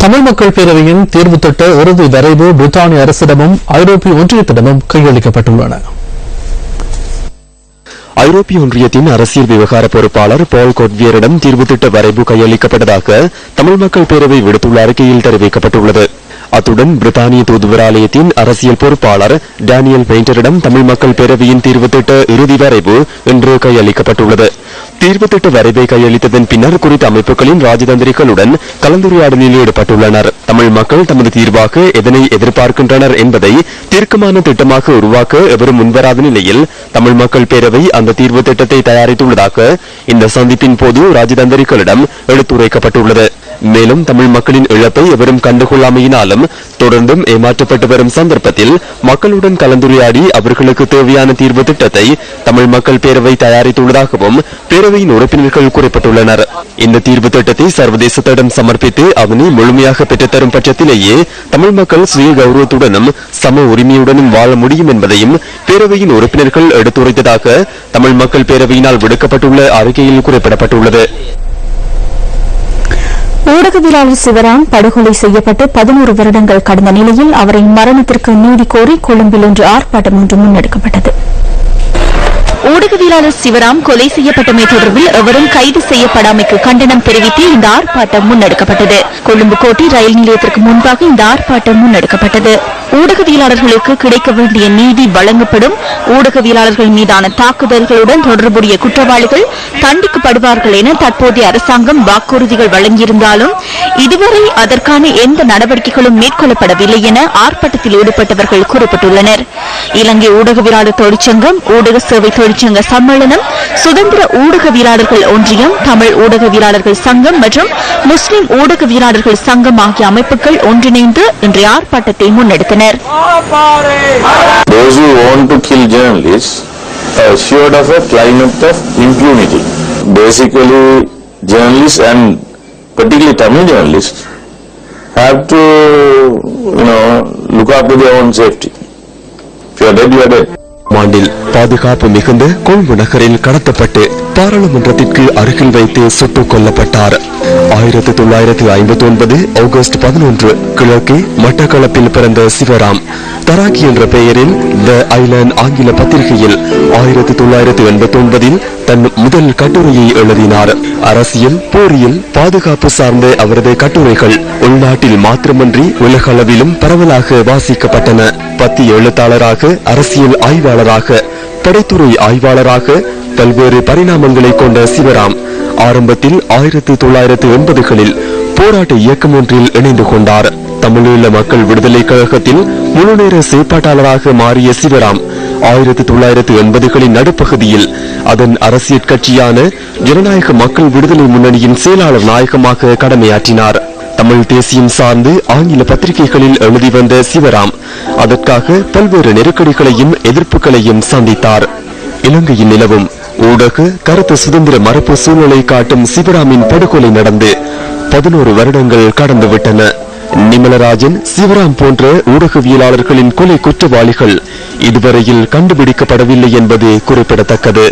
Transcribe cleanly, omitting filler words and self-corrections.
தமிழ் மக்கள் பேரவையின் தீர்வு திட்ட இறுதி வரைவு பிரித்தானிய அரசிடமும் ஐரோப்பிய ஒன்றியத்திடமும் கையளிக்கப்பட்டுள்ளன. ஐரோப்பிய ஒன்றியத்தின் அரசியல் விவகார பொறுப்பாளர் பால் கொட்வியரிடம் தீர்வு திட்ட வரைவு கையளிக்கப்பட்டதாக தமிழ் மக்கள் பேரவை விடுத்துள்ள அறிக்கையில் தெரிவிக்கப்பட்டுள்ளது. அத்துடன் பிரித்தானிய தூதுவராலயத்தின் அரசியல் பொறுப்பாளர் டேனியல் பெயிண்டரிடம் தமிழ் மக்கள் பேரவையின் தீர்வு திட்ட இறுதி வரைவு இன்று கையளிக்கப்பட்டுள்ளது. தீர்வு திட்ட வரைவை கையளித்ததன் பின்னர் குறித்த அமைப்புகளின் ராஜதந்திரிகளுடன் கலந்துரையாடலில் ஈடுபட்டுள்ளனர். தமிழ் மக்கள் தமது தீர்வாக எதனை எதிர்பார்க்கின்றனர் என்பதை தீர்க்கமான திட்டமாக உருவாக்க எவரும் முன்வராத நிலையில் தமிழ் மக்கள் பேரவை அந்த தீர்வு திட்டத்தை தயாரித்துள்ளதாக இந்த சந்திப்பின் போது ராஜதந்திரிகளிடம் எடுத்துரைக்கப்பட்டுள்ளது. மேலும் தமிழ் மக்களின் இழப்பை எவரும் கண்டுகொள்ளாமையினாலும் தொடர்ந்தும் ஏமாற்றப்பட்டு வரும் சந்தர்ப்பத்தில் மக்களுடன் கலந்துரையாடி அவர்களுக்கு தேவையான தீர்வு திட்டத்தை தமிழ் மக்கள் பேரவை தயாரித்துள்ளதாகவும் பேரவையின் உறுப்பினர்கள் குறிப்பிட்டுள்ளனர். இந்த தீர்வு திட்டத்தை சர்வதேசத்திடம் சமர்ப்பித்து அதனை முழுமையாக பெற்றுத்தரும் பட்சத்திலேயே தமிழ் மக்கள் சுய கௌரவத்துடனும் சம உரிமையுடனும் வாழ முடியும் என்பதையும் பேரவையின் உறுப்பினர்கள் எடுத்துரைத்ததாக தமிழ் மக்கள் பேரவையினால் விடுக்கப்பட்டுள்ள அறிக்கையில் குறிப்பிடப்பட்டுள்ளது. ஊடகவியலாளர் சிவராம் படுகொலை செய்யப்பட்டு 11 வருடங்கள் கடந்த நிலையில் அவரின் மரணத்திற்கு நீதி கோரி கொழும்பில் இன்று ஆர்ப்பாட்டம் ஒன்று முன்னெடுக்கப்பட்டது. ஊடகவியலாளர் சிவராம் கொலை செய்யப்பட்டமை தொடர்பில் எவரும் கைது செய்யப்படாமைக்கு கண்டனம் தெரிவித்து இந்த ஆர்ப்பாட்டம் முன்னெடுக்கப்பட்டது. கொழும்பு கோட்டை ரயில் நிலையத்திற்கு முன்பாக இந்த ஆர்ப்பாட்டம் முன்னெடுக்கப்பட்டது. ஊடகவியலாளர்களுக்கு கிடைக்க வேண்டிய நீதி வழங்கப்படும், ஊடகவியலாளர்கள் மீதான தாக்குதல்களுடன் தொடர்புடைய குற்றவாளிகள் தண்டிக்கப்படுவார்கள் என தற்போதைய அரசாங்கம் வாக்குறுதிகள் வழங்கியிருந்தாலும் இதுவரை அதற்கான எந்த நடவடிக்கைகளும் மேற்கொள்ளப்படவில்லை என ஆர்ப்பாட்டத்தில் ஈடுபட்டவர்கள் குறிப்பிட்டுள்ளனர். இலங்கை ஊடகவியலாளர் தொழிற்சங்கம், ஊடக சேவை தொழிற்சங்க சம்மேளனம், சுதந்திர ஊடகவியலாளர்கள் ஒன்றியம், தமிழ் ஊடகவியலாளர்கள் சங்கம் மற்றும் முஸ்லிம் ஊடகவியலாளர்கள் சங்கம் ஆகிய அமைப்புகள் ஒன்றிணைந்து இன்றைய ஆர்ப்பாட்டத்தை முன்னெடுத்தனர். Those who want to kill journalists are assured of a climate of impunity. Basically, journalists and particularly Tamil journalists have to, look after their own safety. If you are dead, you are dead. ஆண்டில் பாதுகாப்பு மிகுந்த கொழும்பு நகரில் கடத்தப்பட்டு பாராளுமன்றத்திற்கு அருகில் வைத்து சுட்டுக் கொல்லப்பட்டார். 1959 August 11 கிழக்கு மட்டக்களப்பில் பிறந்த சிவராம் தராக்கி என்ற பெயரில் தி ஐலண்ட் ஆங்கில பத்திரிகையில் 1989 தன் முதல் கட்டுரையை எழுதினார். அரசியல், போரியல், பாதுகாப்பு சார்ந்த அவரது கட்டுரைகள் உள்நாட்டில் மாத்திரமன்றி உலகளவிலும் பரவலாக வாசிக்கப்பட்டன. பத்திய எழுத்தாளராக, அரசியல் ஆய்வாளராக, படைத்துறை ஆய்வாளராக பல்வேறு பரிணாமங்களை கொண்ட சிவராம் ஆரம்பத்தில் 1980களில் போராட்ட இயக்கம் ஒன்றில் இணைந்து கொண்டார். தமிழீழ மக்கள் விடுதலை கழகத்தில் முழுநேர செயற்பாட்டாளராக மாறிய சிவராம் 1980களின் நடுப்பகுதியில் அதன் அரசியல் கட்சியான ஜனநாயக மக்கள் விடுதலை முன்னணியின் செயலாளர் நாயகமாக கடமையாற்றினார். தமிழ் தேசியம் சார்ந்து ஆங்கில பத்திரிகைகளில் எழுதி வந்த சிவராம் அதற்காக பல்வேறு நெருக்கடிகளையும் எதிர்ப்புகளையும் சந்தித்தார். இலங்கையில் நிலவும் ஊடக கருத்து சுதந்திர மரபு சூழலை காட்டும் சிவராமின் படுகொலை நடந்து 11 வருடங்கள் கடந்துவிட்டன. நிமலராஜன், சிவராம் போன்ற ஊடகவியலாளர்களின் கொலை குற்றவாளிகள் இதுவரையில் கண்டுபிடிக்கப்படவில்லை என்பது குறிப்பிடத்தக்கது.